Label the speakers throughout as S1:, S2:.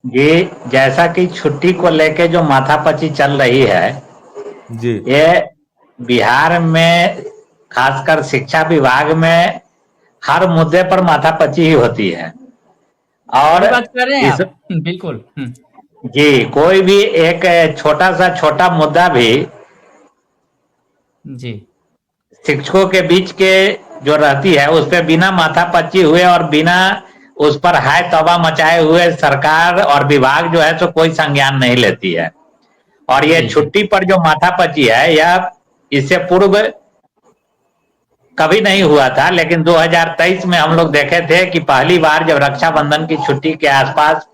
S1: जी, जैसा कि छुट्टी को लेके जो माथापच्ची चल रही है,
S2: जी।
S1: ये बिहार में खासकर शिक्षा विभाग में हर मुद्दे पर माथापच्ची ही होती है। और
S3: सही बात कर रहे हैं
S1: इस
S3: आप। बिल्कुल।
S1: जी, कोई भी एक छोटा सा छोटा मुद्दा भी
S3: जी।
S1: शिक्षकों के बीच के जो रहती है उस पे बिना माथापच्ची हुए और बिना उस पर हाय तौबा मचाए हुए सरकार और विभाग जो है तो कोई संज्ञान नहीं लेती है। और ये
S3: जी, जी।
S1: छुट्टी पर जो माथापच्ची है यह इससे पूर्व कभी नहीं हुआ था, लेकिन 2023 में हम लोग देखे थे कि पहली बार जब रक्षाबंधन की छुट्टी के आसपास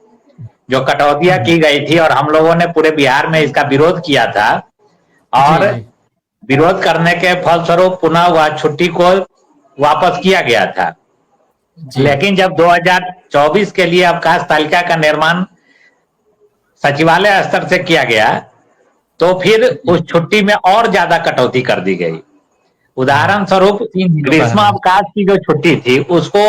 S1: जो कटौतियां की गई थी और हम लोगों ने पूरे बिहार में इसका विरोध किया था,
S3: जी,
S1: और
S3: जी।
S1: विरोध करने के फलस्वरूप पुनः वह छुट्टी को वापस किया गया था।
S3: जी।
S1: लेकिन जब 2024 के लिए अवकाश तालिका का निर्माण सचिवालय स्तर से किया गया तो फिर
S3: जी।
S1: उस छुट्टी में और ज्यादा कटौती कर दी गई।
S3: हाँ,
S1: उदाहरण स्वरूप
S3: 3 दिनों का
S1: ग्रीष्म
S3: है।
S1: अवकाश की जो छुट्टी थी उसको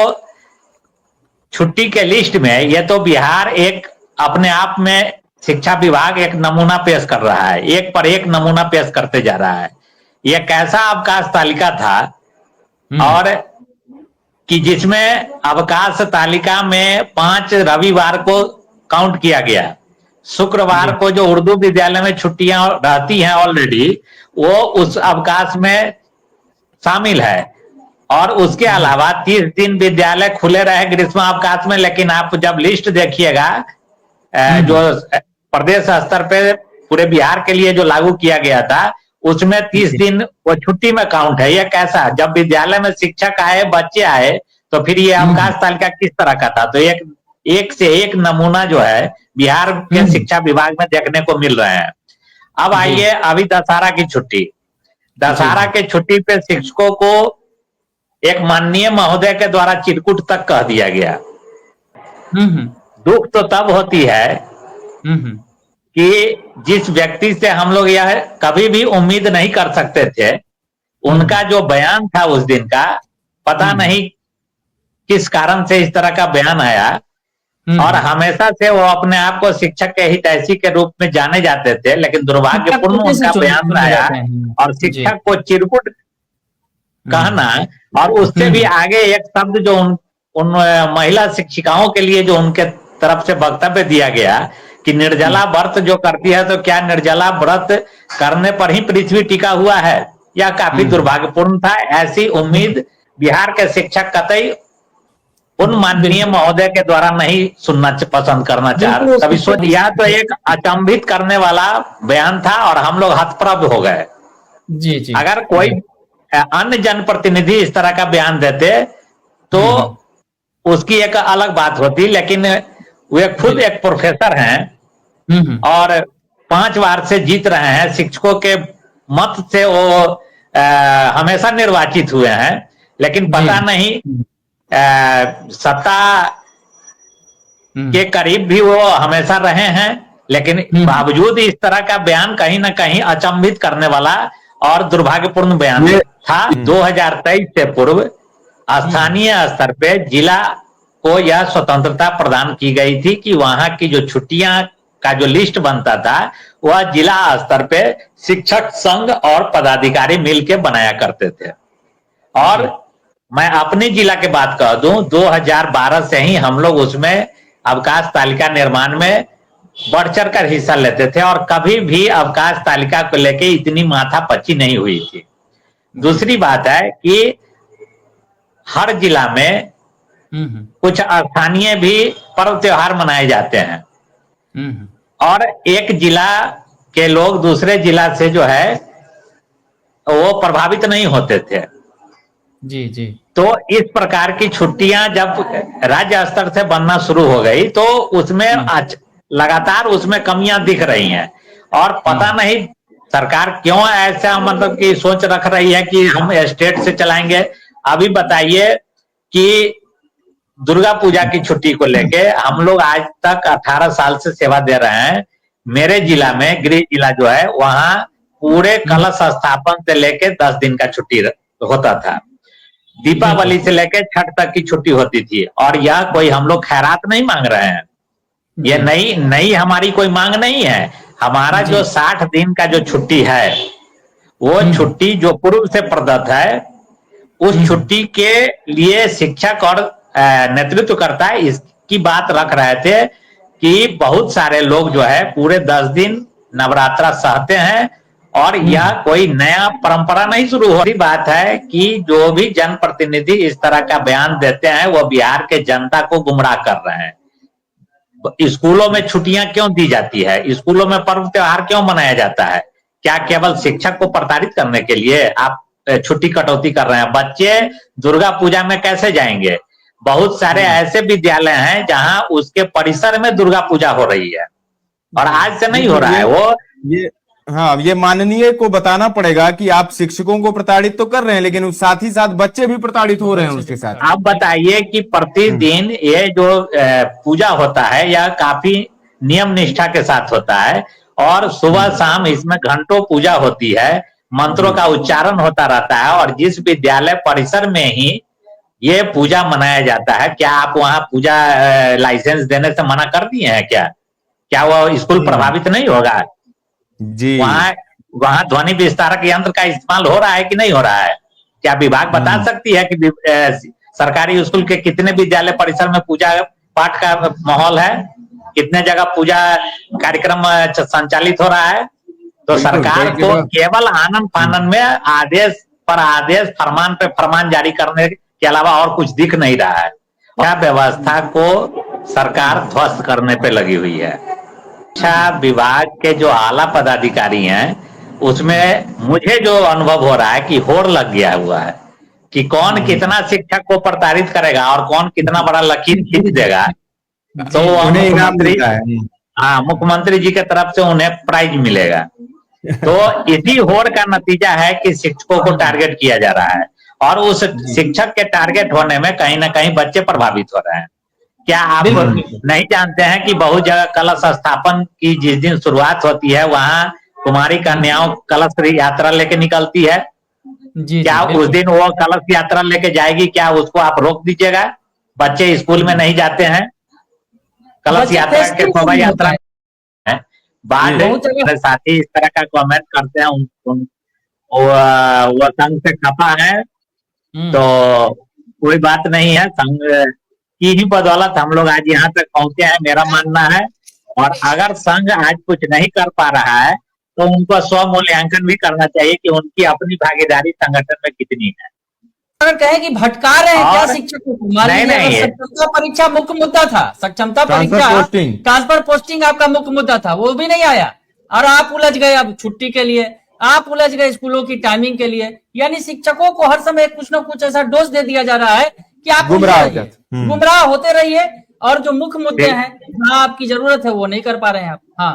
S1: छुट्टी के लिस्ट में यह तो बिहार एक अपने आप में शिक्षा विभाग एक नमूना पेश कर रहा है, एक पर एक नमूना पेश करते जा रहा है। यह कैसा अवकाश तालिका था
S3: हुँ।
S1: और कि जिसमें अवकाश तालिका में 5 रविवार को काउंट किया गया। शुक्रवार
S3: जी।
S1: को जो उर्दू विद्यालय में छुट्टियां रहती हैं ऑलरेडी, वो उस अवकाश में शामिल है। और उसके
S3: जी।
S1: अलावा 30 दिन विद्यालय खुले रहे ग्रीष्म अवकाश में, लेकिन आप जब लिस्ट देखिएगा जो प्रदेश स्तर पे पूरे बिहार के लिए जो लागू किया गया था उसमें 30
S3: जी।
S1: दिन वो छुट्टी में काउंट है। ये कैसा, जब विद्यालय में शिक्षक आए बच्चे आए तो फिर ये अवकाश तालिका किस तरह का था? तो एक से एक नमूना जो है बिहार के शिक्षा विभाग में देखने को मिल रहे हैं। अब
S3: जी।
S1: आइए अभी दशहरा की छुट्टी।
S3: जी,
S1: दशहरा
S3: जी।
S1: के छुट्टी पे शिक्षकों को एक माननीय महोदय के द्वारा चिरकुट तक कह दिया गया।
S3: हुँ, हुँ।
S1: दुख तो तब होती है
S3: हुँ, हुँ।
S1: कि जिस व्यक्ति से हम लोग यह कभी भी उम्मीद नहीं कर सकते थे, उनका जो बयान था उस दिन का, पता नहीं किस कारण से इस तरह का बयान आया। और हमेशा से वो अपने आप को शिक्षक के हितैषी के रूप में जाने जाते थे, लेकिन
S3: शिक्षक
S1: दुर्भाग्यपूर्ण
S3: होने से
S1: उनका बयान
S3: चुने
S1: आया
S3: जाते हैं।
S1: और
S3: जी।
S1: शिक्षक को चिरकुट कहना। और उससे भी आगे एक शब्द जो उन महिला शिक्षिकाओं के लिए जो उनके तरफ से वक्तव्य दिया गया कि निर्जला व्रत जो करती है तो क्या निर्जला व्रत करने पर ही पृथ्वी टिका हुआ है, यह काफी दुर्भाग्यपूर्ण था। ऐसी उम्मीद बिहार के शिक्षक कतई उन माननीय महोदय के द्वारा नहीं सुनना पसंद करना चाह रहे। तभी सोच, यह तो एक अचंभित करने वाला बयान था और हम लोग हतप्रभ हो गए।
S3: जी, जी।
S1: अगर कोई अन्य जनप्रतिनिधि इस तरह का बयान देते तो उसकी एक अलग बात होती, लेकिन वे खुद एक प्रोफेसर हैं और 5 बार से जीत रहे हैं, शिक्षकों के मत से वो हमेशा निर्वाचित हुए हैं, लेकिन पता नहीं सत्ता के करीब भी वो हमेशा रहे हैं, लेकिन बावजूद इस तरह का बयान कहीं ना कहीं अचंभित करने वाला और दुर्भाग्यपूर्ण बयान था। 2023 से पूर्व स्थानीय स्तर पे जिला को यह स्वतंत्रता प्रदान की गई थी कि वहां की जो छुट्टियां का जो लिस्ट बनता था वह जिला स्तर पे शिक्षक संघ और पदाधिकारी मिलकर बनाया करते थे। और मैं अपने जिला के बात कह दूं, 2012 से ही हम लोग उसमें अवकाश तालिका निर्माण में बढ़ चढ़ कर हिस्सा लेते थे और कभी भी अवकाश तालिका को लेके इतनी माथापच्ची नहीं हुई थी। दूसरी बात है कि हर जिला में कुछ स्थानीय भी पर्व त्योहार मनाए जाते हैं और एक जिला के लोग दूसरे जिला से जो है वो प्रभावित नहीं होते थे।
S3: जी, जी।
S1: तो इस प्रकार की छुट्टियां जब राज्य स्तर से बनना शुरू हो गई तो उसमें लगातार उसमें कमियां दिख रही हैं और पता नहीं सरकार क्यों ऐसा मतलब कि सोच रख रही है कि हम स्टेट से चलाएंगे। अभी बताइए कि दुर्गा पूजा की छुट्टी को लेके हम लोग आज तक 18 साल से सेवा दे रहे हैं। मेरे जिला में गृह जिला जो है वहां पूरे कलश स्थापन से लेके 10 दिन का छुट्टी होता था। दीपावली से लेकर छठ तक की छुट्टी होती थी और यह कोई हम लोग खैरात नहीं मांग रहे हैं। ये नई नई हमारी कोई मांग नहीं है। हमारा जो 60 दिन का जो छुट्टी है, वो छुट्टी जो पूर्व से प्रदत्त है, उस छुट्टी के लिए शिक्षक और नेतृत्व करता है इसकी बात रख रहे थे कि बहुत सारे लोग जो है पूरे 10 दिन नवरात्रा सहते हैं और यह कोई नया परंपरा नहीं शुरू हो रही। बात है कि जो भी जनप्रतिनिधि इस तरह का बयान देते हैं वो बिहार के जनता को गुमराह कर रहे हैं। स्कूलों में छुट्टियां क्यों दी जाती है, स्कूलों में पर्व त्योहार क्यों मनाया जाता है? क्या केवल शिक्षक को प्रताड़ित करने के लिए आप छुट्टी कटौती कर रहे हैं? बच्चे दुर्गा पूजा में कैसे जाएंगे? बहुत सारे ऐसे विद्यालय हैं जहां उसके परिसर में दुर्गा पूजा हो रही है और आज से नहीं हो रहा है वो।
S2: ये माननीय को बताना पड़ेगा कि आप शिक्षकों को प्रताड़ित तो कर रहे हैं, लेकिन साथ ही साथ बच्चे भी प्रताड़ित हो रहे हैं उसके साथ।
S1: आप बताइए कि प्रतिदिन ये जो पूजा होता है यह काफी नियम निष्ठा के साथ होता है और सुबह शाम इसमें घंटों पूजा होती है, मंत्रों का उच्चारण होता रहता है और जिस विद्यालय परिसर में ही ये पूजा मनाया जाता है, क्या आप वहां पूजा लाइसेंस देने से मना कर दिए हैं? क्या वो स्कूल प्रभावित नहीं होगा?
S2: जी,
S1: वहां ध्वनि विस्तारक यंत्र का इस्तेमाल हो रहा है कि नहीं हो रहा है? क्या विभाग बता सकती है कि सरकारी स्कूल के कितने विद्यालय परिसर में पूजा पाठ का माहौल है, कितने जगह पूजा कार्यक्रम संचालित हो रहा है? तो सरकार को केवल आनन फानन में आदेश पर आदेश, फरमान पे फरमान जारी करने के अलावा और कुछ दिख नहीं रहा है। क्या व्यवस्था को सरकार ध्वस्त करने पे लगी हुई है। शिक्षा विभाग के जो आला पदाधिकारी हैं उसमें मुझे जो अनुभव हो रहा है कि होड़ लग गया हुआ है कि कौन कितना शिक्षक को प्रताड़ित करेगा और कौन कितना बड़ा लकीर खींच देगा। तो
S2: उन्हें इनाम मिलता है।
S1: हाँ, मुख्यमंत्री जी के तरफ से उन्हें प्राइज मिलेगा। तो इसी होड़ का नतीजा है कि शिक्षकों को टारगेट किया जा रहा है और उस शिक्षक के टारगेट होने में कहीं ना कहीं बच्चे प्रभावित हो रहे हैं। क्या आप नहीं जानते हैं कि बहुत जगह कलश स्थापन की जिस दिन शुरुआत होती है वहां कुमारी कन्याओं कलश यात्रा लेके निकलती है? क्या उस दिन वो कलश यात्रा लेके जाएगी? क्या उसको आप रोक दीजिएगा? बच्चे स्कूल में नहीं जाते हैं, कलश यात्रा के शोभा यात्रा है। बाद साथी इस तरह का कमेंट करते हैं, वो संघ से खपा है तो कोई बात नहीं है, संघ की ही बदौलत हम लोग आज यहाँ तक पहुंचे हैं, मेरा मानना है। और अगर संघ आज कुछ नहीं कर पा रहा है तो उनको स्व मूल्यांकन भी करना चाहिए कि उनकी अपनी भागीदारी संगठन में कितनी है।
S3: अगर कहे कि भटका रहे हैं क्या शिक्षकों को? नहीं, सक्षमता परीक्षा मुख्य मुद्दा था, सक्षमता परीक्षा ट्रांसफर पोस्टिंग आपका मुख्य मुद्दा था, वो भी नहीं आया और आप उलझ गए अब छुट्टी के लिए, आप उलझ गए स्कूलों की टाइमिंग के लिए। यानी शिक्षकों को हर समय कुछ ना कुछ ऐसा डोज दे दिया जा रहा है कि आप गुमराह होते रहिए और जो मुख्य मुद्दे हैं जहाँ आपकी जरूरत है वो नहीं कर पा रहे हैं आप। हाँ,